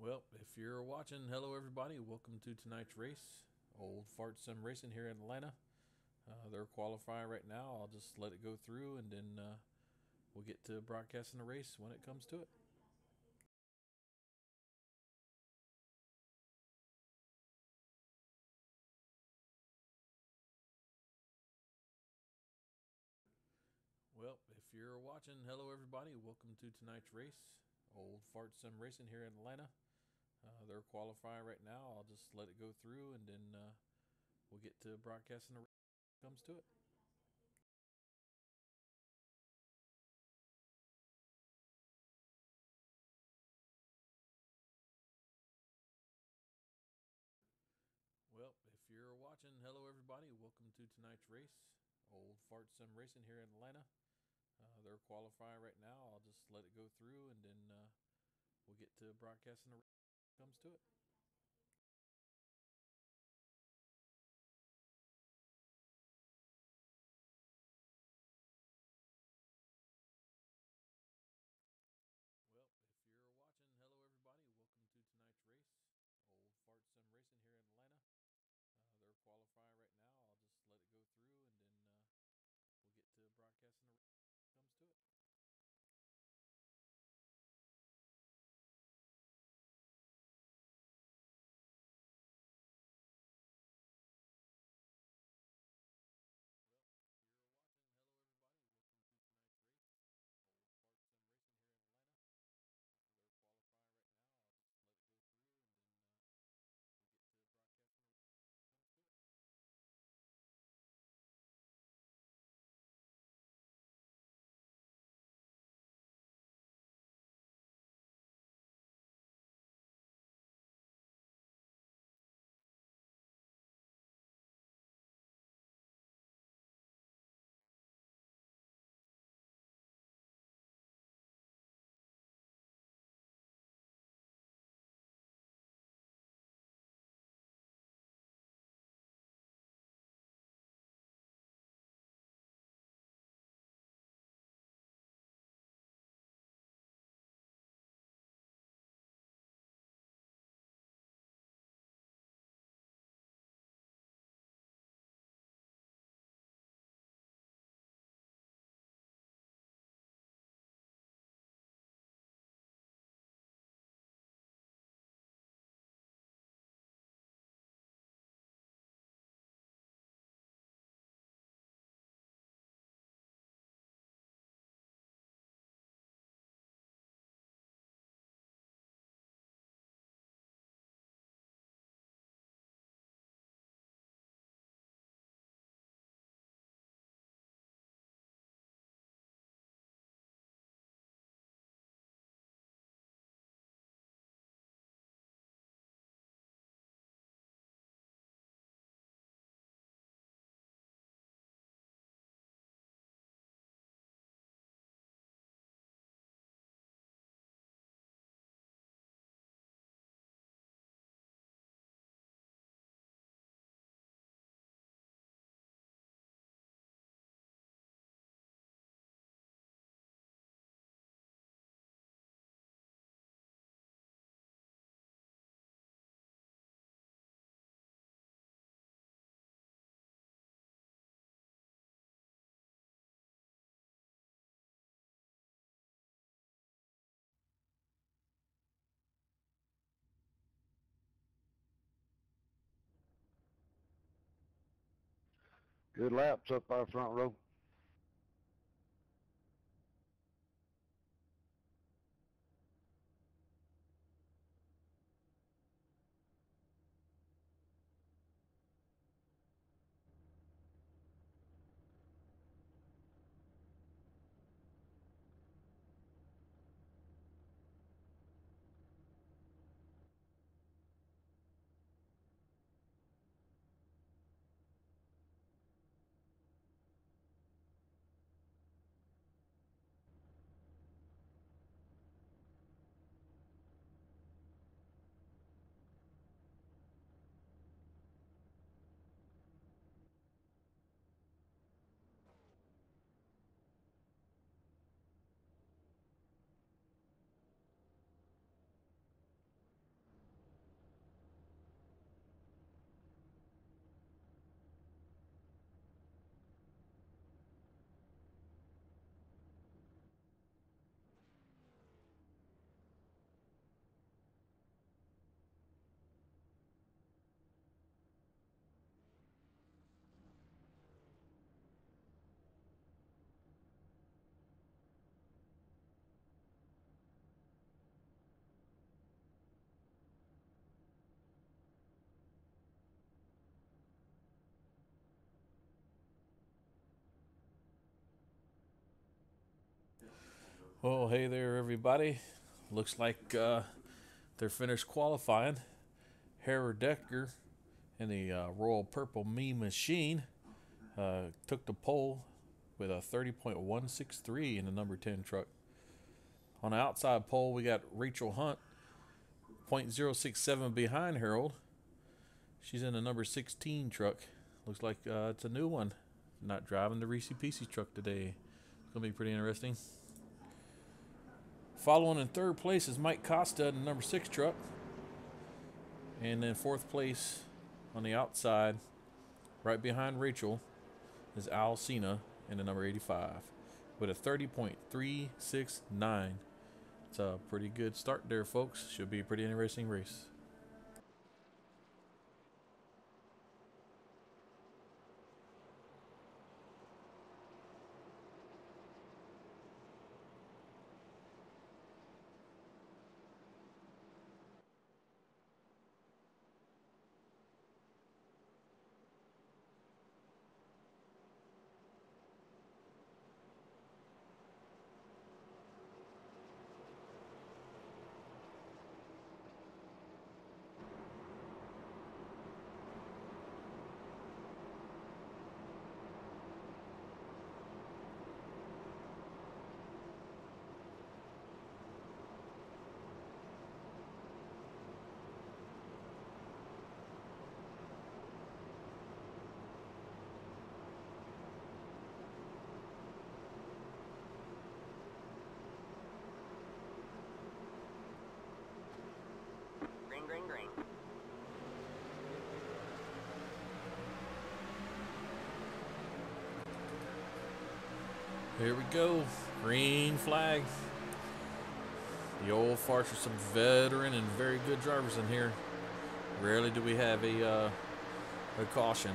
Well, if you're watching, hello everybody. Welcome to tonight's race. Old Fart Sim Racing here in Atlanta. They're qualifying right now. I'll just let it go through and then we'll get to broadcasting the race when it comes to it. Well, if you're watching, hello everybody. Welcome to tonight's race. Old Fart Sim Racing here in Atlanta. They're qualifying right now. I'll just let it go through and then we'll get to broadcasting the race when it comes to it. Well, if you're watching, hello everybody. Welcome to tonight's race. Old Fart Sim Racing here in Atlanta. They're qualifying right now. I'll just let it go through and then we'll get to broadcasting the race when it comes to it. Well, if you're watching, hello everybody. Welcome to tonight's race. Old Fart Sim Racing here in Atlanta. They're qualifying right now. I'll just let it go through and then we'll get to broadcasting the race when it comes to it. Good laps up our front row. Well, hey there, everybody. Looks like they're finished qualifying. Harry Decker in the Royal Purple Me Machine took the pole with a 30.163 in the number 10 truck. On the outside pole, we got Rachel Hunt, 0.067 behind Harold. She's in the number 16 truck. Looks like it's a new one. Not driving the Reese Peasy truck today. It's going to be pretty interesting. Following in third place is Mike Costa in the number 6 truck. And then fourth place on the outside, right behind Rachel, is Al Cena in the number 85 with a 30.369. It's a pretty good start there, folks. Should be a pretty interesting race. Green, green, green. Here we go. Green flag. The old farts are some veteran and very good drivers in here. Rarely do we have a caution.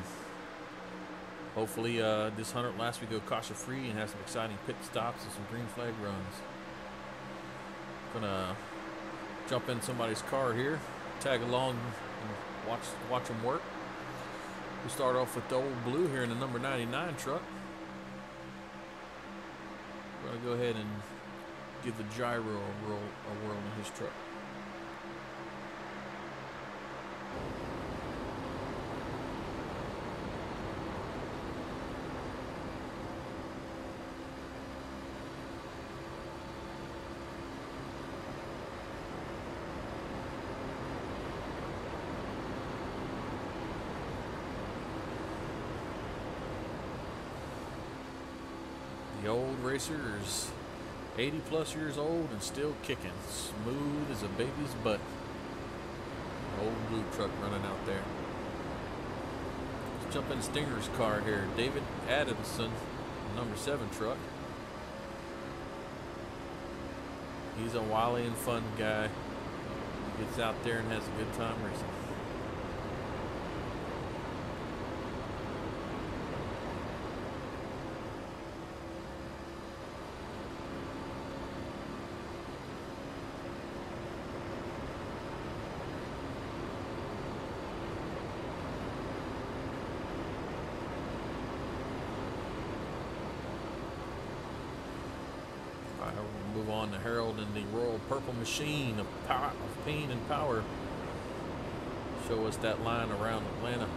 Hopefully this 100 laps we go caution free and have some exciting pit stops and some green flag runs. Gonna jump in somebody's car here, tag along and watch them work. We start off with the old blue here in the number 99 truck. We're gonna go ahead and give the gyro a whirl in his truck. The old racer is 80 plus years old and still kicking. Smooth as a baby's butt. Old blue truck running out there. Let's jump in Stinger's car here. David Adamson, number 7 truck. He's a wily and fun guy. He gets out there and has a good time racing. We'll move on to Harold in the Royal Purple Machine of Pain and Power. Show us that line around Atlanta.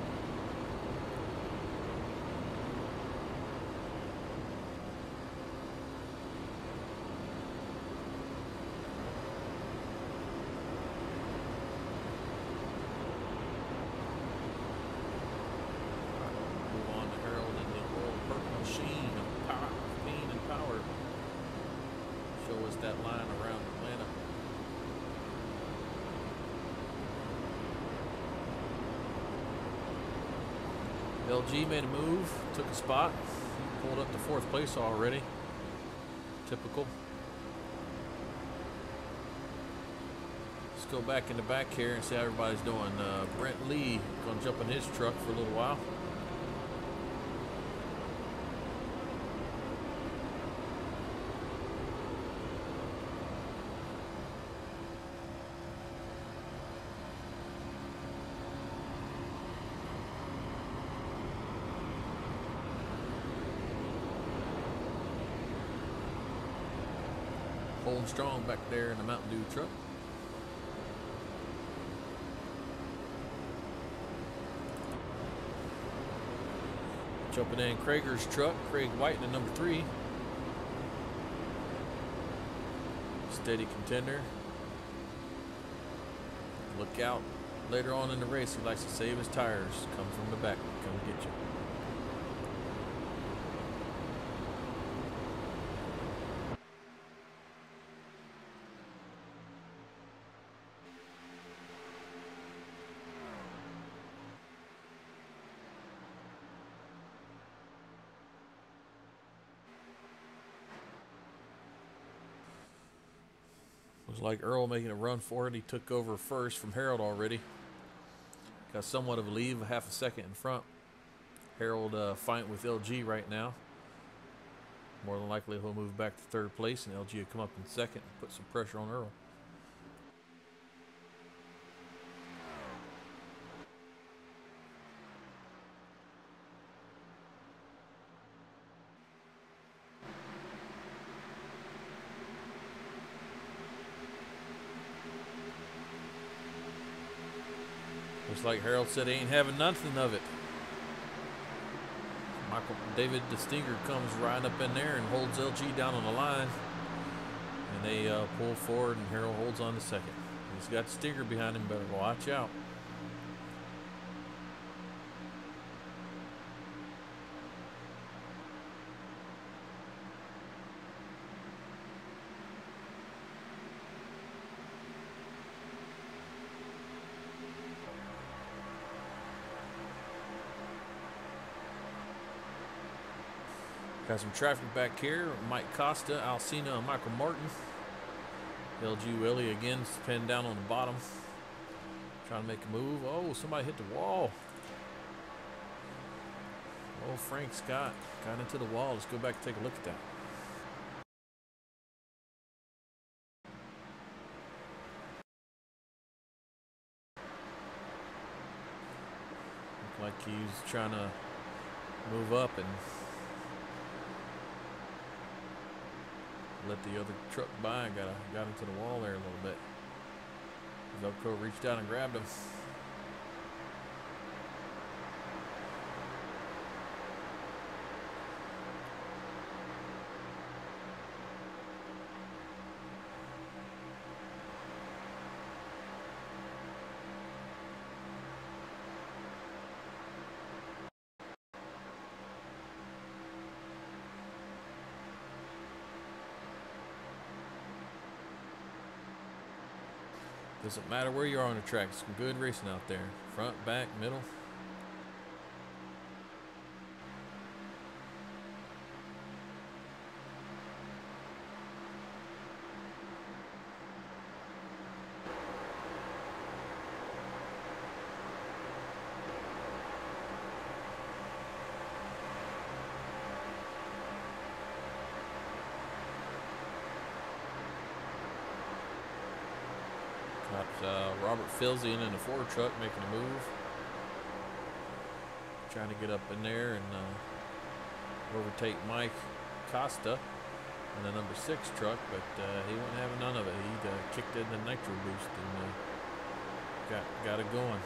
Move on to Harold in the Royal Purple Machine of Pain and Power. Show us that line around Atlanta. LG made a move, took a spot, pulled up to 4th place already. Typical. Let's go back in the back here and see how everybody's doing. Brent Lee gonna jump in his truck for a little while. holding strong back there in the Mountain Dew truck. Jumping in Krager's truck, Craig White in number 3. Steady contender. Look out later on in the race, he likes to save his tires. Come from the back, come get you. Looks like Earl making a run for it. He took over first from Harold already. Got somewhat of a lead, half a second in front. Harold fighting with LG right now. More than likely he'll move back to third place, and LG will come up in second and put some pressure on Earl. Looks like Harold said he ain't having nothing of it. David DeStinger comes right up in there and holds LG down on the line. And they pull forward, and Harold holds on to second. He's got Stinger behind him, better watch out. Got some traffic back here. Mike Costa, Alcina, and Michael Martin. LG Willie again pinned down on the bottom. Trying to make a move. Oh, somebody hit the wall. Oh, Frank Scott got into the wall. Let's go back and take a look at that. Looked like he's trying to move up and let the other truck by. Got into the wall there a little bit. Velcro reached out and grabbed him. Doesn't matter where you are on the track. Some good racing out there. Front, back, middle. Robert Filzian in the Ford truck making a move. Trying to get up in there and overtake Mike Costa in the number 6 truck, but he wasn't having none of it. He kicked in the nitro boost and got it going.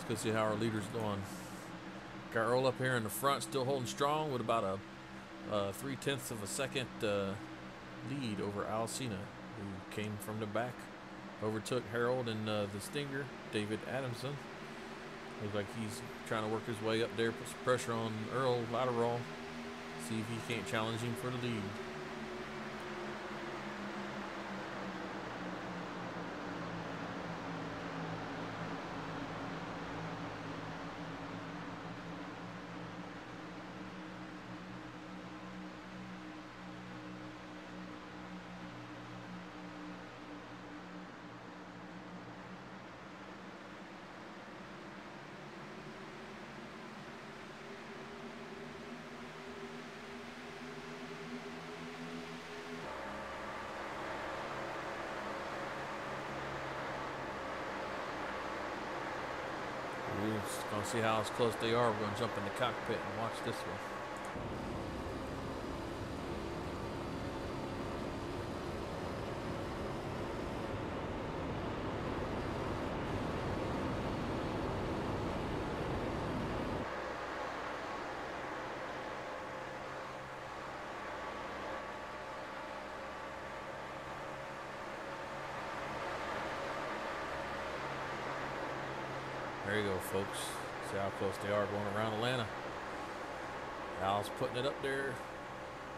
Let's go see how our leader's doing. Got Earl up here in the front, still holding strong with about a 3/10 of a second lead over Alcina, who came from the back. Overtook Harold and the Stinger, David Adamson. Looks like he's trying to work his way up there, put some pressure on Earl Latterall, see if he can't challenge him for the lead. see how close they are. We're going to jump in the cockpit and watch this one. There you go, folks. See how close they are going around Atlanta. Al's putting it up there.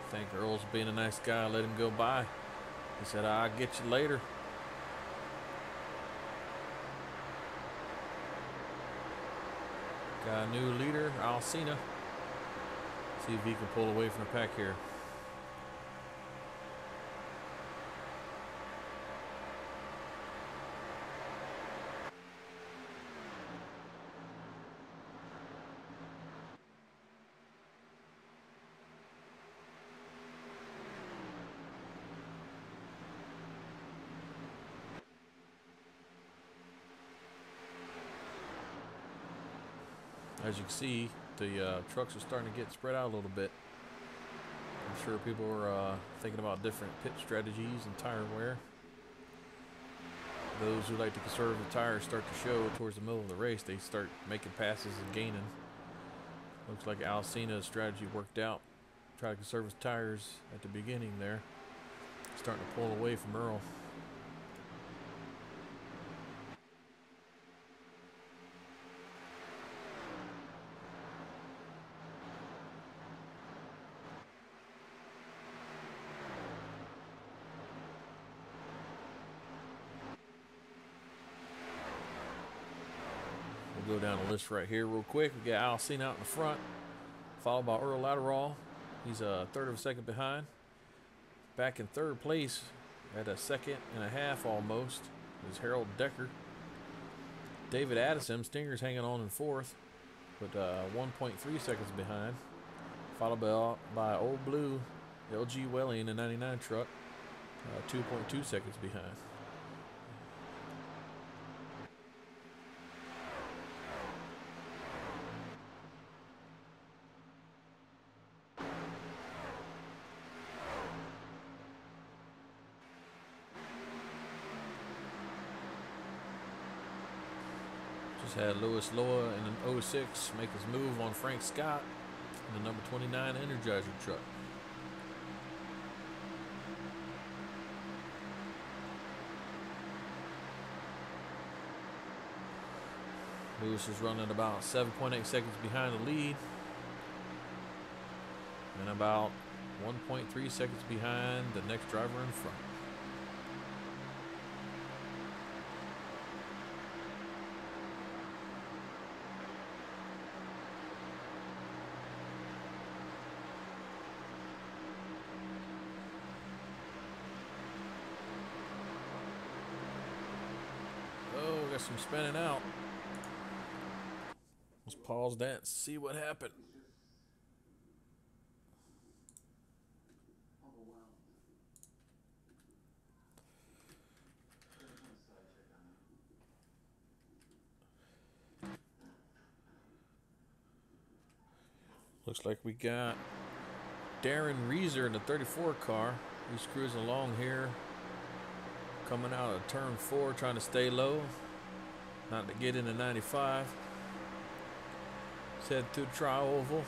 I think Earl's being a nice guy. Let him go by. He said, I'll get you later. Got a new leader, Alcina. See if he can pull away from the pack here. As you can see, the trucks are starting to get spread out a little bit. I'm sure people are thinking about different pit strategies and tire wear. Those who like to conserve the tires start to show towards the middle of the race. They start making passes and gaining. Looks like Alcina's strategy worked out. Try to conserve his tires at the beginning there. Starting to pull away from Earl. Go down the list right here real quick. We got Alcina out in the front, followed by Earl Latterall. He's a third of a second behind. Back in third place at a second and a half almost is Harold Decker. David Addison, Stinger's hanging on in fourth, but 1.3 seconds behind. Followed by Old Blue, LG Welly in the 99 truck, 2.2 seconds behind. Just had Lewis Loa in an 06 make his move on Frank Scott in the number 29 Energizer truck. Lewis is running about 7.8 seconds behind the lead and about 1.3 seconds behind the next driver in front. Got some spinning out. Let's pause that and see what happened. Looks like we got Darren Reeser in the 34 car. He's cruising along here, coming out of turn 4, trying to stay low. Not to get into 95. Let's head to the tri-oval.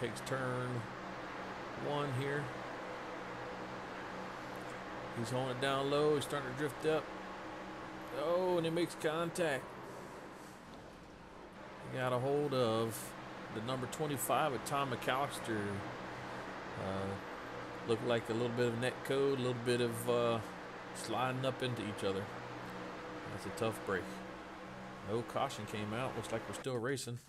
Takes turn 1 here. He's holding it down low. He's starting to drift up. Oh, and he makes contact. He got a hold of the number 25 at Tom McAllister. Looked like a little bit of net code, a little bit of sliding up into each other. That's a tough break. No caution came out. Looks like we're still racing.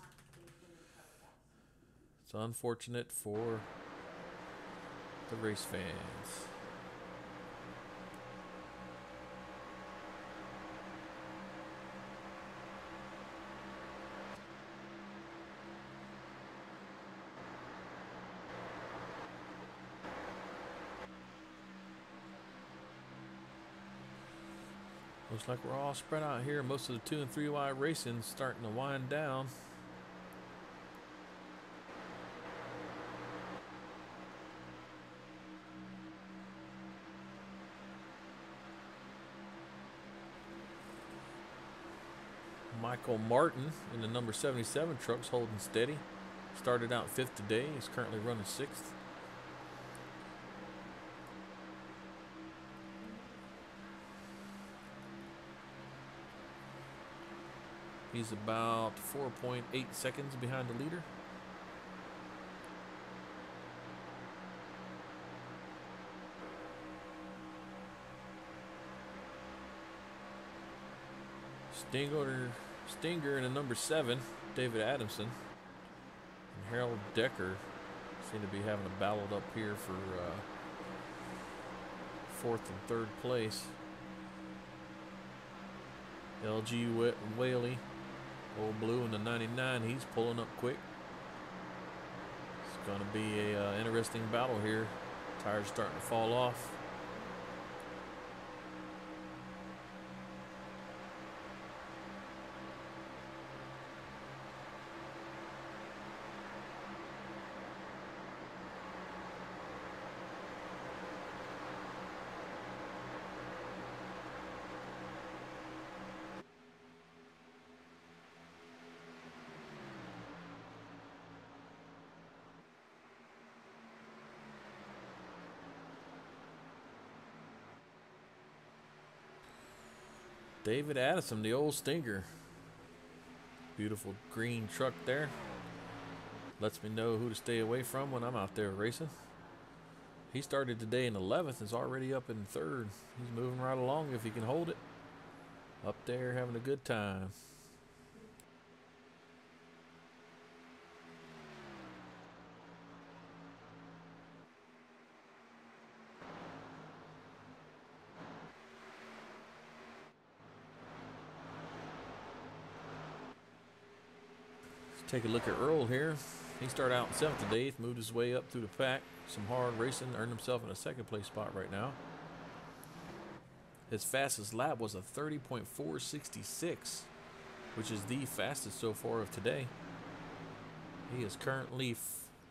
It's unfortunate for the race fans. Looks like we're all spread out here. Most of the 2 and 3 wide racing starting to wind down. Michael Martin in the number 77 truck's holding steady. Started out 5th today. He's currently running 6th. He's about 4.8 seconds behind the leader. Stinger in the number 7, David Adamson, and Harold Decker seem to be having a battle up here for 4th and 3rd place. LG Whaley, Old Blue in the 99, he's pulling up quick. It's going to be a interesting battle here. Tires starting to fall off. David Addison, the old Stinger. Beautiful green truck there. Lets me know who to stay away from when I'm out there racing. He started today in 11th, is already up in 3rd. He's moving right along if he can hold it. Up there having a good time. Take a look at Earl here. He started out in 7th today, moved his way up through the pack. Some hard racing, earned himself in a 2nd place spot right now. His fastest lap was a 30.466, which is the fastest so far of today. He is currently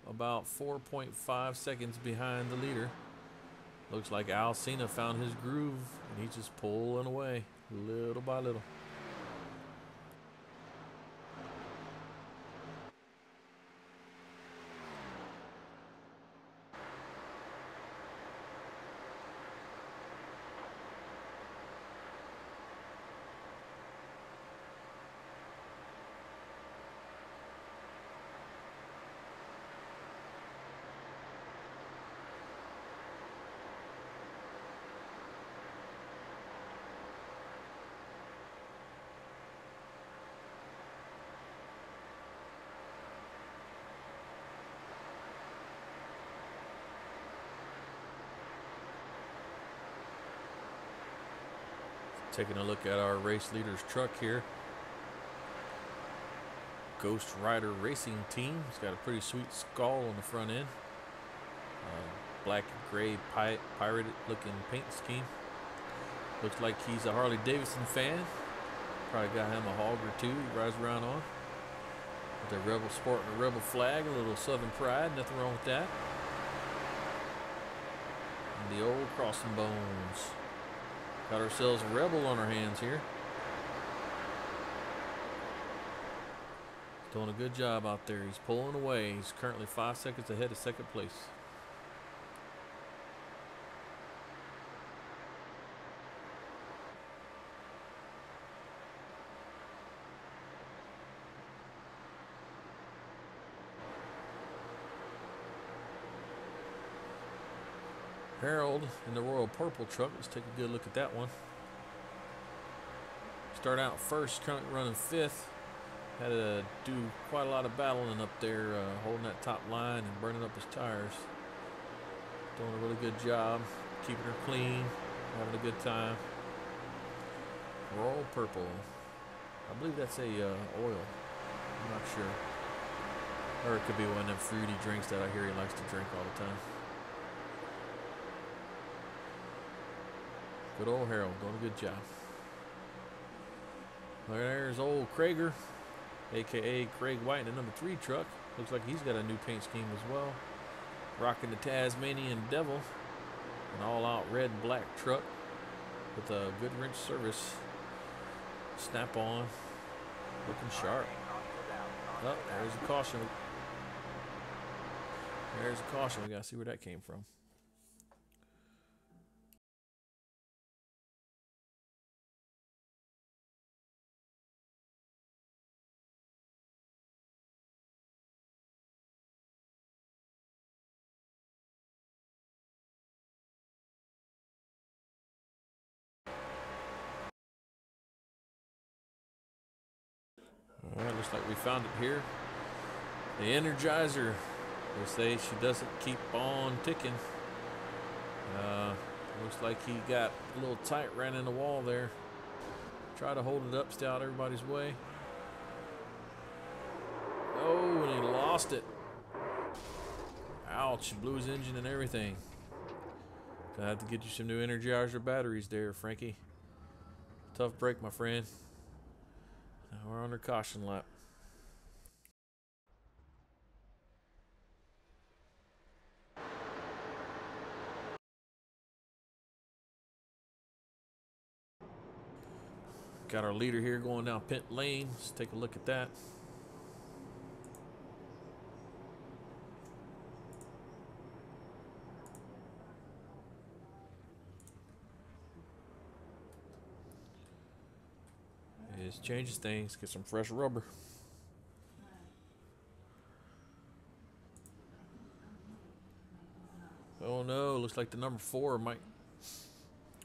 about 4.5 seconds behind the leader. Looks like Al Cena found his groove, and he's just pulling away little by little. Taking a look at our race leader's truck here. Ghost Rider Racing Team. It's got a pretty sweet skull on the front end. Black and gray pirated looking paint scheme. Looks like he's a Harley Davidson fan. Probably got him a hog or two he rides around on. With the Rebel sporting a Rebel flag, a little Southern pride, nothing wrong with that. And the old crossing bones. Got ourselves a Rebel on our hands here. He's doing a good job out there. He's pulling away. He's currently 5 seconds ahead of 2nd place. Harold in the Royal Purple truck. Let's take a good look at that one. Start out first, currently running 5th. Had to do quite a lot of battling up there, holding that top line and burning up his tires. Doing a really good job, keeping her clean, having a good time. Royal Purple. I believe that's a oil. I'm not sure. Or it could be one of them fruity drinks that I hear he likes to drink all the time. Good old Harold, doing a good job. There's old Krager, aka Craig White, in the number 3 truck. Looks like he's got a new paint scheme as well. Rocking the Tasmanian Devil, an all-out red and black truck with a good wrench service. Snap on, looking sharp. Oh, there's a caution. There's a caution. We gotta see where that came from. All right, looks like we found it here. The Energizer. They say she doesn't keep on ticking. Looks like he got a little tight, ran in the wall there. Try to hold it up, stay out everybody's way. Oh, and he lost it. Ouch, blew his engine and everything. Gonna have to get you some new Energizer batteries there, Frankie. Tough break, my friend. Now we're under caution lap. Got our leader here going down pit lane. Let's take a look at that. It changes things. Get some fresh rubber. Oh no, looks like the number 4 might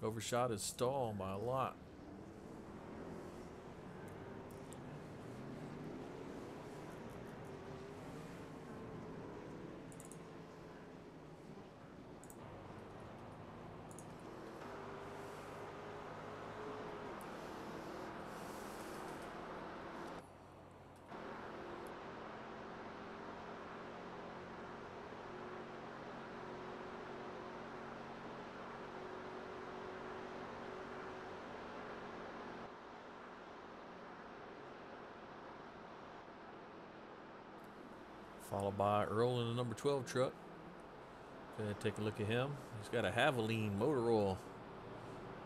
overshot his stall by a lot. Followed by Earl in the number 12 truck. Go ahead and take a look at him. He's got a Havoline motor oil.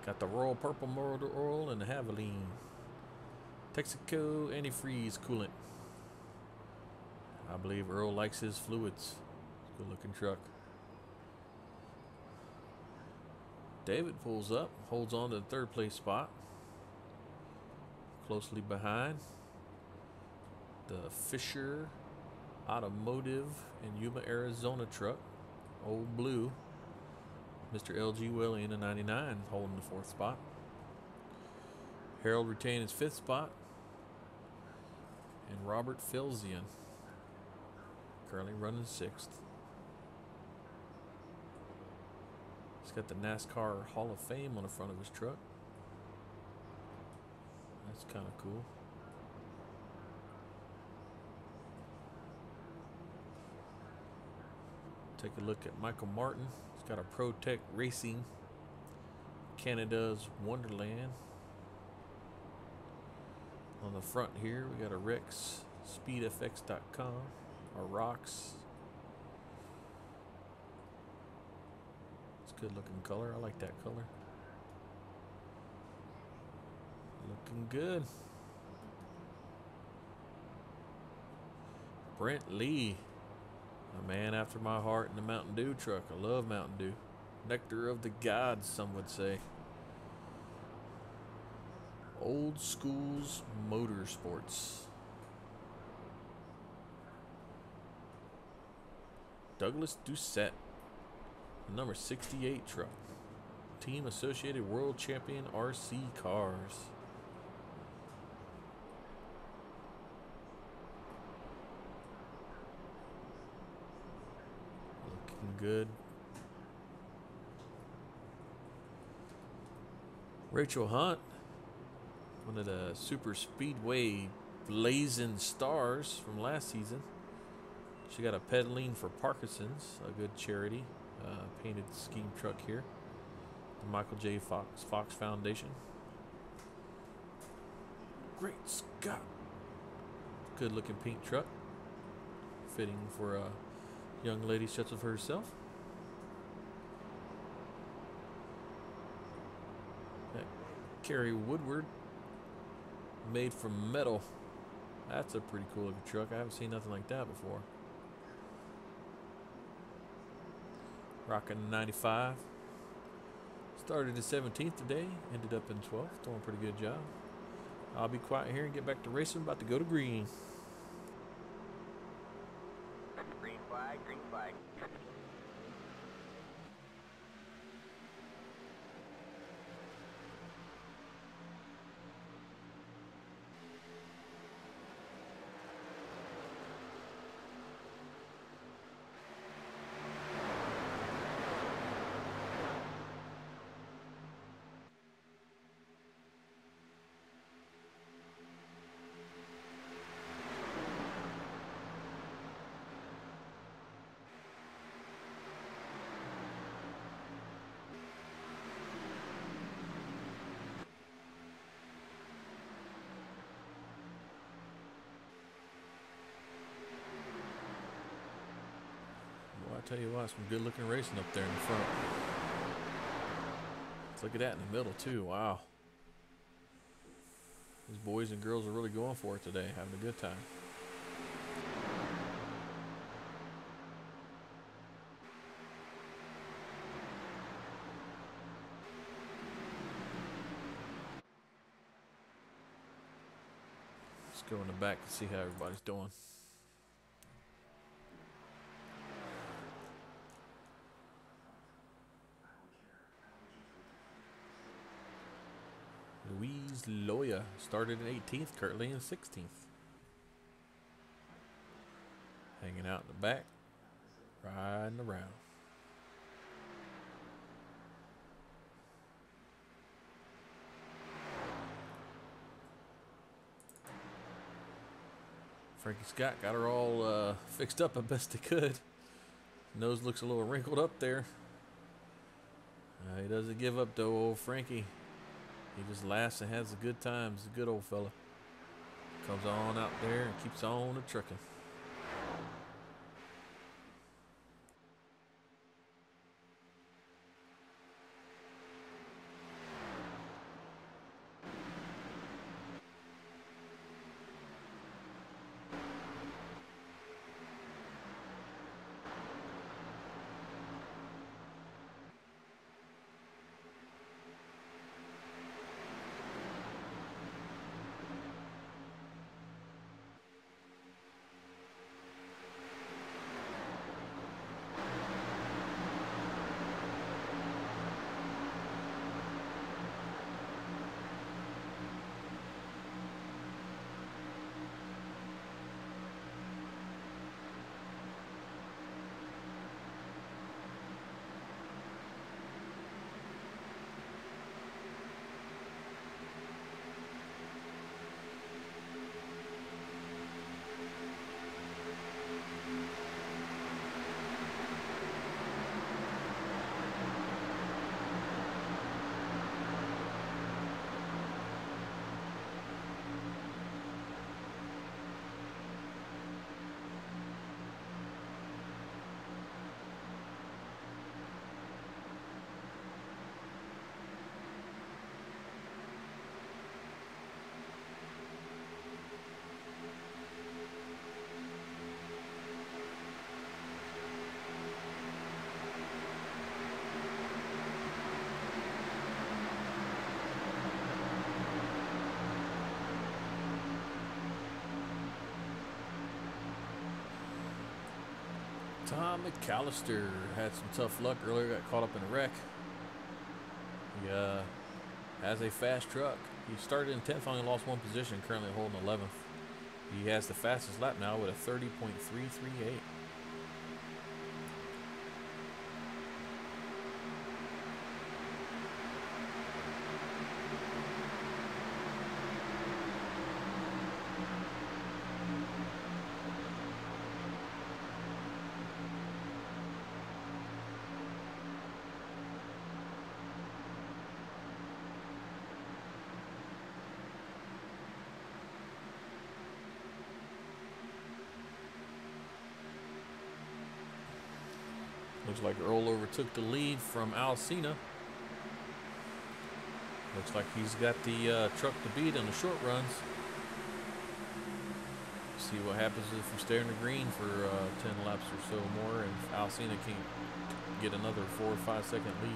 Got the Royal Purple motor oil and the Havoline. Texaco antifreeze coolant. I believe Earl likes his fluids. Good looking truck. David pulls up, holds on to the 3rd place spot. Closely behind the Fisher Automotive in Yuma, Arizona truck. Old Blue. Mr. LG Willie in a 99 holding the 4th spot. Harold retained his 5th spot. And Robert Filzian currently running 6th. He's got the NASCAR Hall of Fame on the front of his truck. That's kind of cool. Take a look at Michael Martin. He's got a ProTech Racing Canada's Wonderland. On the front here, we got a Rex SpeedFX.com, or rocks. It's a good looking color. I like that color. Looking good. Brent Lee, a man after my heart in the Mountain Dew truck. I love Mountain Dew. Nectar of the gods, some would say. Old Schools Motorsports. Douglas Doucette, number 68 truck. Team Associated World Champion RC Cars. Looking good. Rachel Hunt, one of the Super Speedway blazing stars from last season. She got a pedaling for Parkinson's, a good charity. Painted scheme truck here. The Michael J. Fox Foundation. Great Scott. Good looking pink truck. Fitting for a young lady such as herself. That Carrie Woodward. Made from metal. That's a pretty cool looking truck. I haven't seen nothing like that before. Rocking 95. Started in 17th today. Ended up in 12th. Doing a pretty good job. I'll be quiet here and get back to racing. About to go to green. Green flag, green flag. Well, I tell you what, some good looking racing up there in the front. Let's look at that in the middle too. Wow. These boys and girls are really going for it today, having a good time. Let's go in the back and see how everybody's doing. Louise Loya started in 18th, currently in 16th. Hanging out in the back, riding around. Frankie Scott got her all fixed up as best he could. Nose looks a little wrinkled up there. He doesn't give up though, old Frankie. He just laughs and has a good time. He's a good old fella. Comes on out there and keeps on a trucking. Tom McAllister had some tough luck earlier, got caught up in a wreck. He has a fast truck. He started in 10th, only lost one position, currently holding 11th. He has the fastest lap now with a 30.338. Looks like Earl overtook the lead from Alcina. Looks like he's got the truck to beat in the short runs. See what happens if we stay in the green for 10 laps or so more, and Alcina can get another 4 or 5 second lead.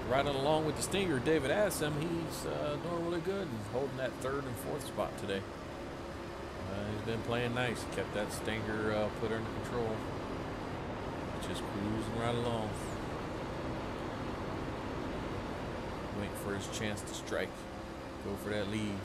Riding along with the Stinger, David Assam, he's doing really good and holding that 3rd and 4th spot today. He's been playing nice. He kept that Stinger put under control. Just cruising right along. Waiting for his chance to strike. Go for that lead.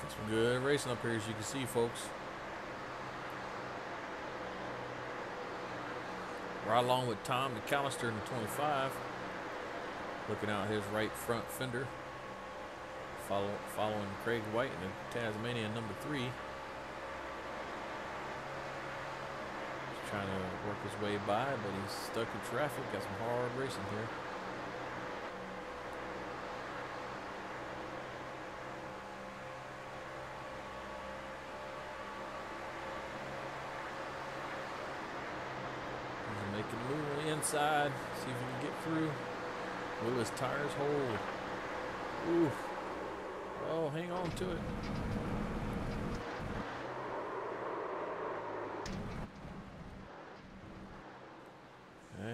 Some good racing up here, as you can see, folks. Right along with Tom McAllister in the 25. Looking out his right front fender. Following Craig White in the Tasmania number 3. He's trying to work his way by, but he's stuck in traffic. Got some hard racing here. Making a move on the inside. See if he can get through. Will his tires hold? Ooh. Oh, hang on to it.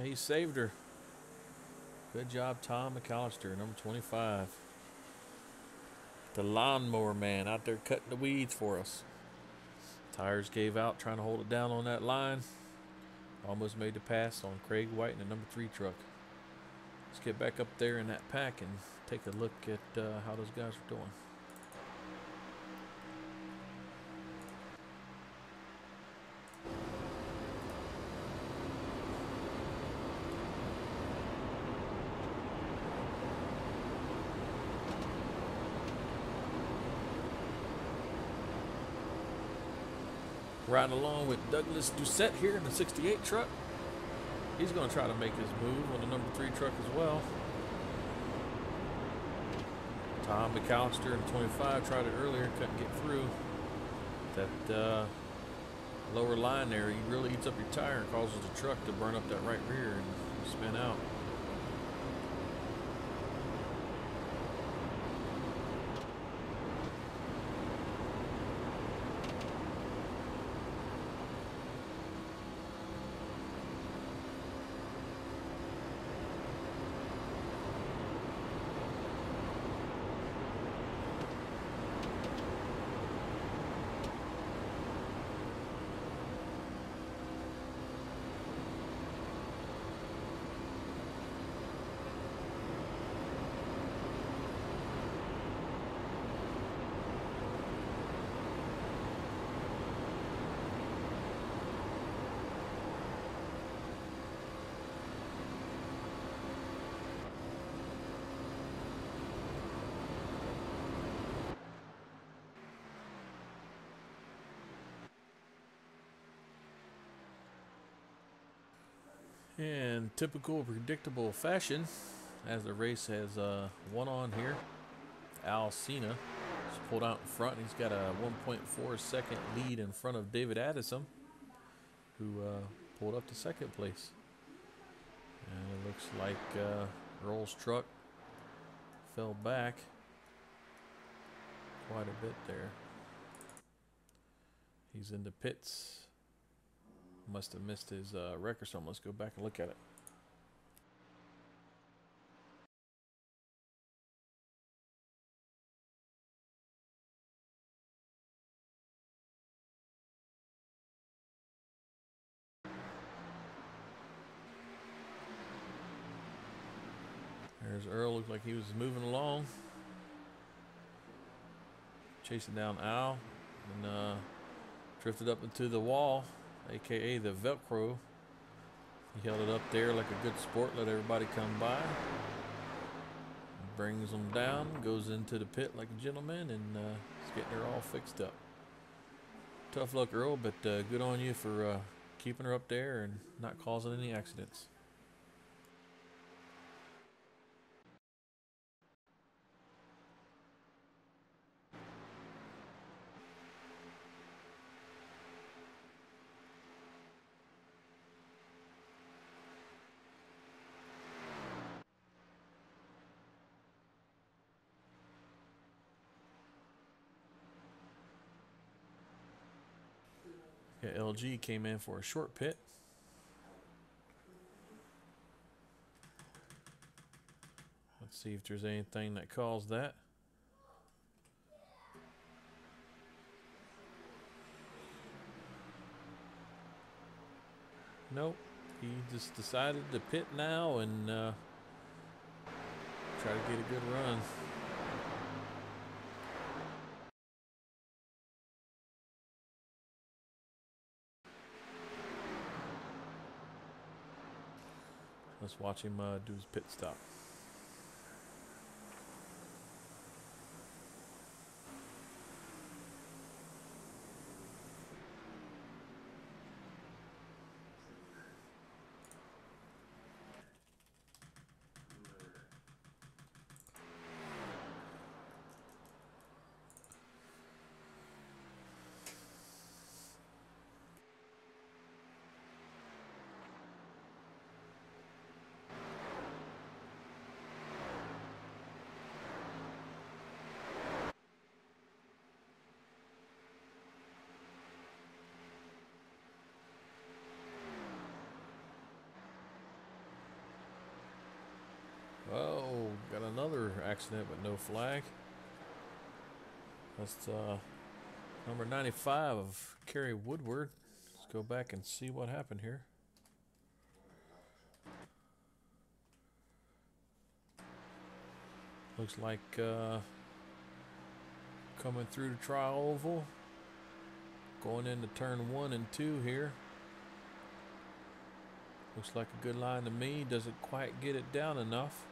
He saved her. Good job, Tom McAllister, number 25. The lawnmower man out there cutting the weeds for us. Tires gave out trying to hold it down on that line. Almost made the pass on Craig White in the number 3 truck. Let's get back up there in that pack and take a look at how those guys are doing. Riding along with Douglas Doucette here in the 68 truck. He's going to try to make his move on the number 3 truck as well. Tom McAllister in 25 tried it earlier, couldn't get through. That lower line there, he really eats up your tire and causes the truck to burn up that right rear and spin out. In typical predictable fashion, as the race has one on here, Al Cena just pulled out in front. He's got a 1.4 second lead in front of David Addison, who pulled up to second place. And it looks like Earl's truck fell back quite a bit there. He's in the pits. Must have missed his wreck or something. Let's go back and look at it. There's Earl. Looked like he was moving along, chasing down Al, and drifted up into the wall, aka the Velcro. He held it up there like a good sport, let everybody come by, brings them down, goes into the pit like a gentleman, and is getting her all fixed up. Tough luck, Earl, but good on you for keeping her up there and not causing any accidents. Yeah, LG came in for a short pit. Let's see if there's anything that caused that. Nope. He just decided to pit now and try to get a good run. Let's watch him do his pit stop. Oh, got another accident but no flag. That's number 95 of Kerry Woodward. Let's go back and see what happened here. Looks like coming through the tri-oval, going into turn 1 and 2 here. Looks like a good line to me. Doesn't quite get it down enough.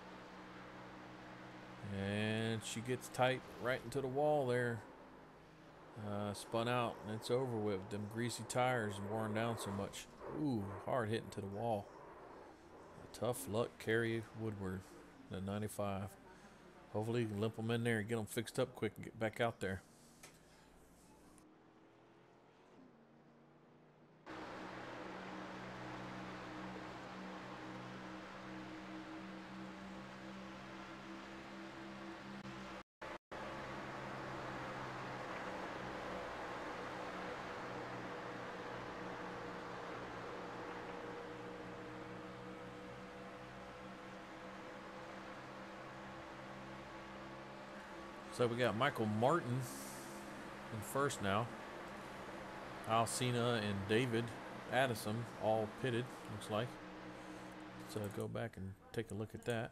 And she gets tight right into the wall there. Spun out and it's over with. Them greasy tires worn down so much. Ooh, hard hitting to the wall. Tough luck, Kerry Woodward, the 95. Hopefully you can limp them in there and get them fixed up quick and get back out there. So we got Michael Martin in first now. Alcina and David Addison all pitted, looks like. Let's go back and take a look at that.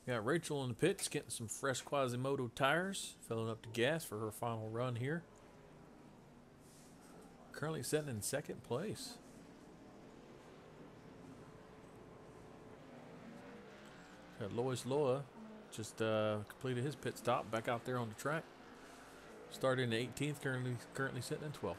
Got Rachel in the pits getting some fresh Quasimodo tires, filling up the gas for her final run here. Currently sitting in second place. Got Lois Loa just completed his pit stop back out there on the track. Started in the 18th, currently sitting in 12th.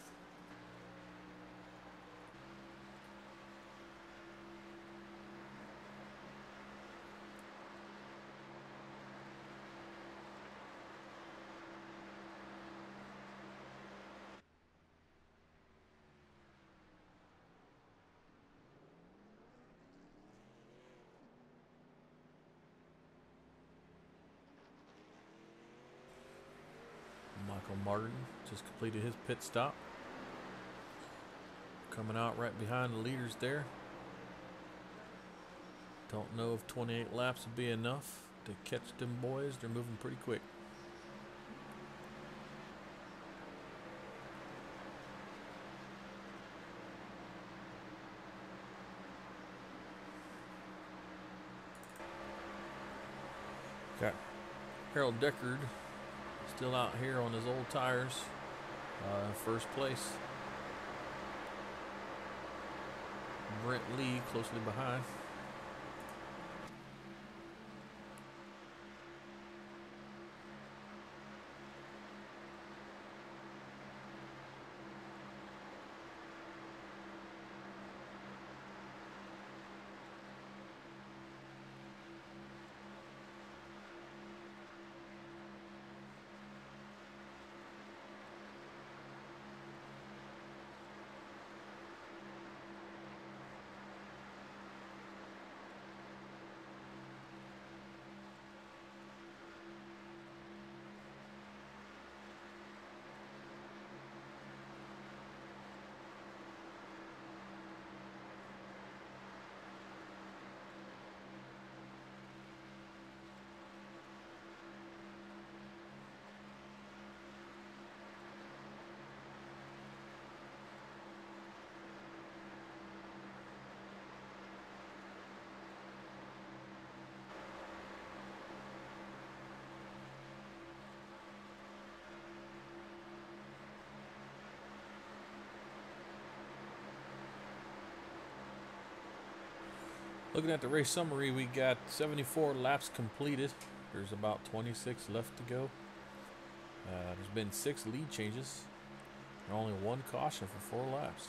Michael Martin just completed his pit stop. Coming out right behind the leaders there. Don't know if 28 laps would be enough to catch them boys. They're moving pretty quick. Got Harold Deckard still out here on his old tires. First place. Brent Lee closely behind. Looking at the race summary, we got 74 laps completed. There's about 26 left to go. There's been 6 lead changes and only 1 caution for 4 laps.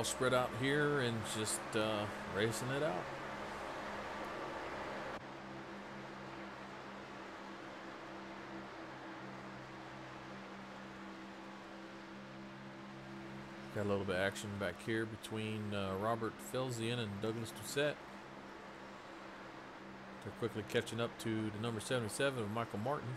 all spread out here and just racing it out. Got a little bit of action back here between Robert Felsian and Douglas Doucette. They're quickly catching up to the number 77 of Michael Martin.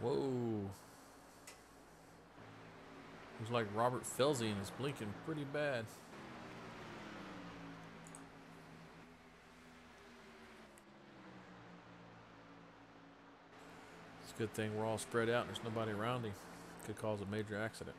Whoa. Looks like Robert Felsian is blinking pretty bad. It's a good thing we're all spread out and there's nobody around him. Could cause a major accident.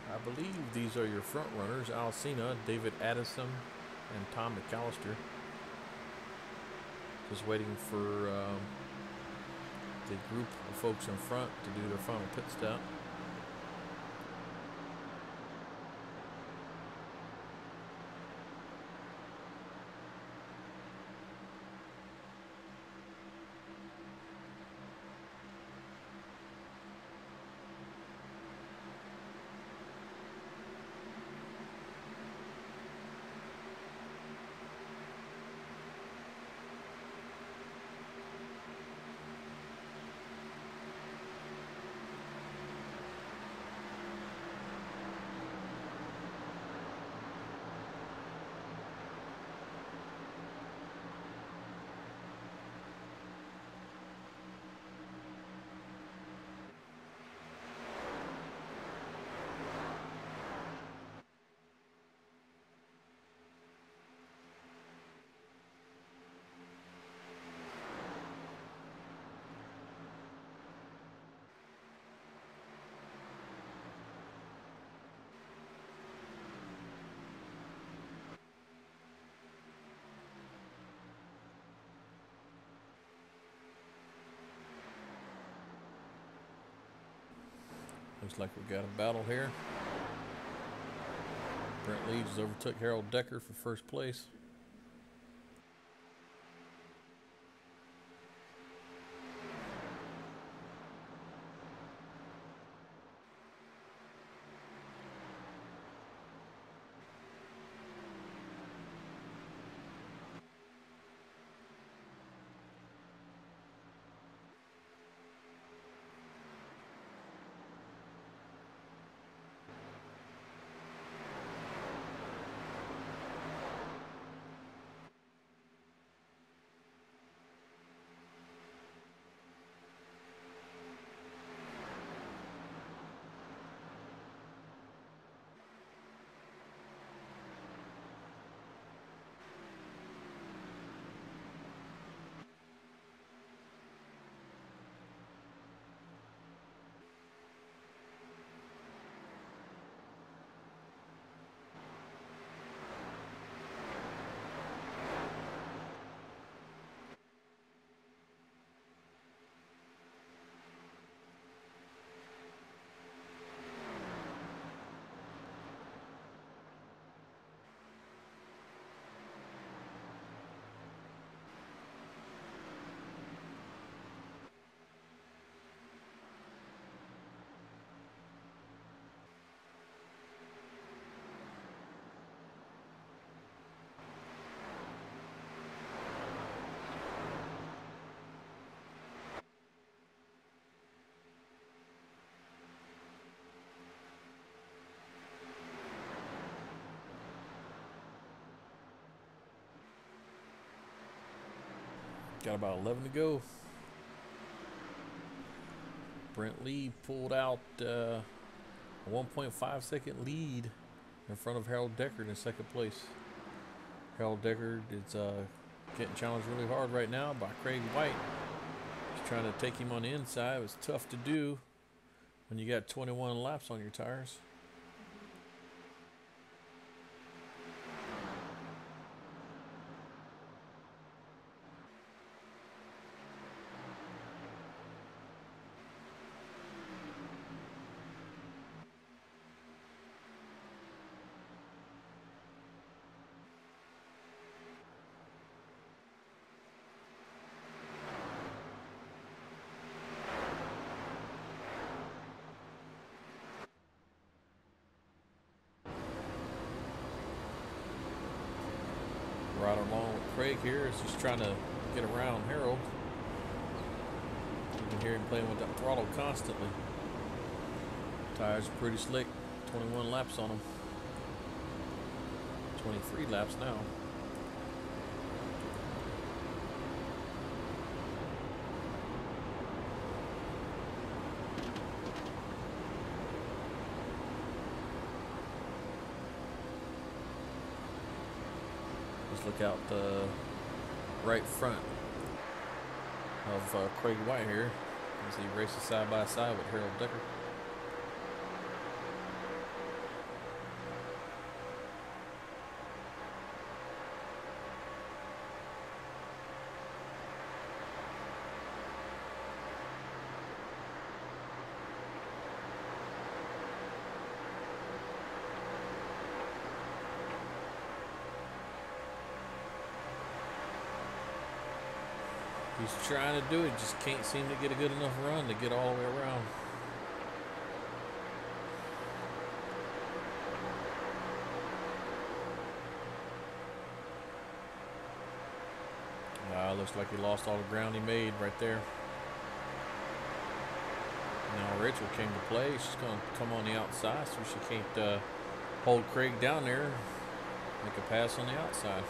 I believe these are your front runners, Al Cena, David Addison, and Tom McAllister. Just waiting for the group of folks in front to do their final pit stop. Looks like we got a battle here. Brent Leeds overtook Harold Decker for first place. Got about 11 to go. Brent Lee pulled out a 1.5 second lead in front of Harold Deckard in second place. Harold Deckard is getting challenged really hard right now by Craig White. He's trying to take him on the inside. It's tough to do when you got 21 laps on your tires. Right along with Craig here is just trying to get around Harold. You can hear him playing with that throttle constantly. Tires are pretty slick. 21 laps on them. 23 laps now. Look out the right front of Craig White here as he races side by side with Harold Deckard. He's trying to do it, just can't seem to get a good enough run to get all the way around. Looks like he lost all the ground he made right there. Now Rachel came to play. She's going to come on the outside so she can't hold Craig down there. Make a pass on the outside.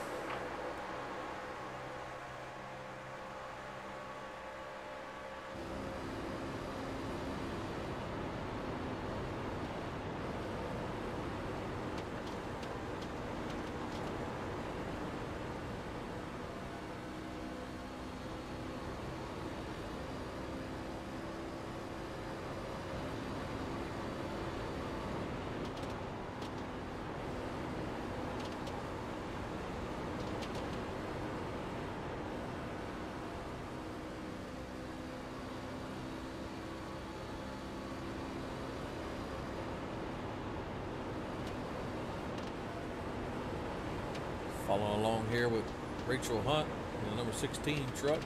Following along here with Rachel Hunt in the number 16 truck,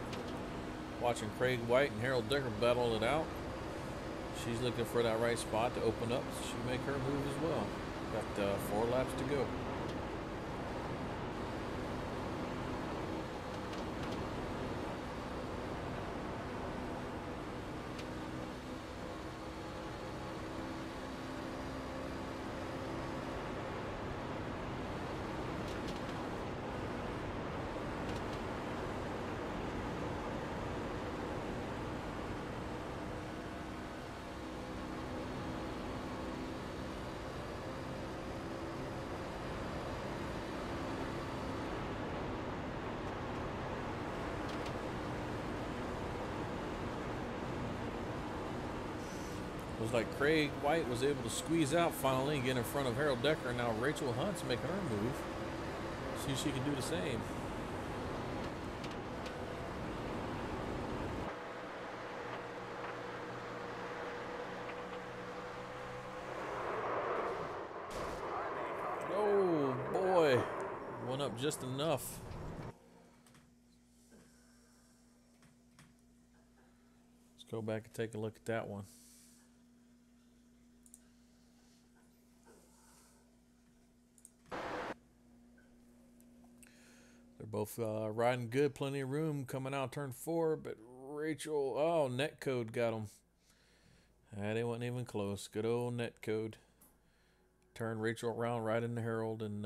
watching Craig White and Harold Deckard battle it out. She's looking for that right spot to open up so she can make her move as well. Got 4 laps to go. It was like Craig White was able to squeeze out finally and get in front of Harold Deckard. Now Rachel Hunt's making her move. See if she can do the same. Oh boy, went up just enough. Let's go back and take a look at that one. They're both riding good, plenty of room coming out turn 4, but Rachel, oh, netcode got them. They wasn't even close. Good old netcode. Turned Rachel around right into Harold, and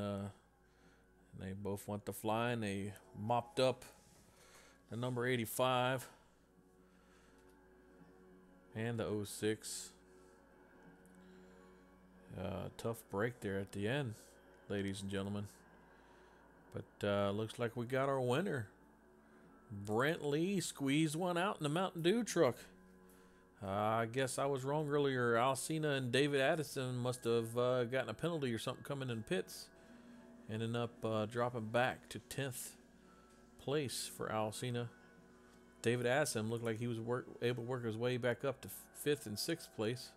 they both went to fly, and they mopped up the number 85 and the 06. Tough break there at the end, ladies and gentlemen. But looks like we got our winner. Brent Lee squeezed one out in the Mountain Dew truck. I guess I was wrong earlier. Alcina and David Addison must have gotten a penalty or something coming in pits. Ending up dropping back to 10th place for Alcina. David Addison looked like he was able to work his way back up to 5th and 6th place.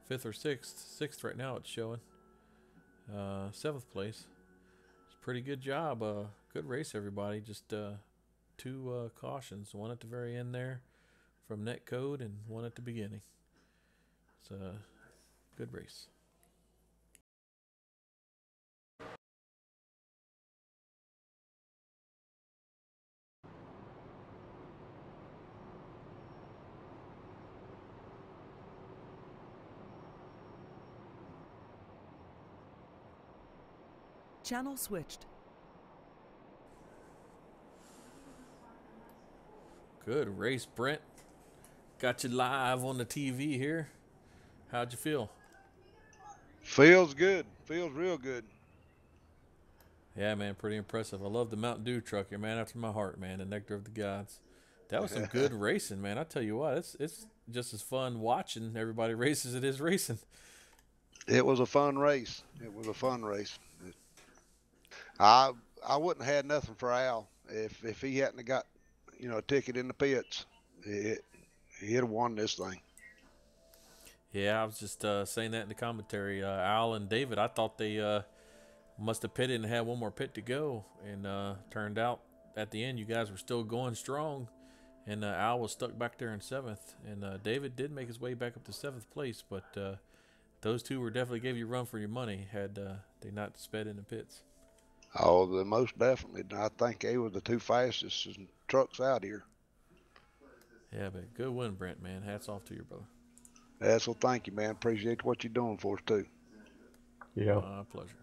5th or 6th. 6th right now it's showing. 7th place. It's a pretty good job. Good race, everybody. Just 2 cautions. One at the very end there from Netcode and one at the beginning. It's a good race. Channel switched. Good race, Brent. Got you live on the TV here. How'd you feel? Feels good. Feels real good. Yeah, man, pretty impressive. I love the Mountain Dew truck here, man. After my heart, man. The nectar of the gods. That was some good racing, man. I tell you what, it's just as fun watching everybody race as it is racing. It was a fun race. It was a fun race. I wouldn't have had nothing for Al if he hadn't have got, a ticket in the pits. He'd have won this thing. Yeah, I was just saying that in the commentary. Al and David, I thought they must have pitted and had one more pit to go, and turned out at the end you guys were still going strong, and Al was stuck back there in 7th, and David did make his way back up to 7th place, but those two were definitely gave you a run for your money had they not sped in the pits. Oh, the most definitely. I think they were the 2 fastest trucks out here. Yeah, but good win, Brent, man. Hats off to your brother. That's well, thank you, man. Appreciate what you're doing for us too. Yeah. My pleasure.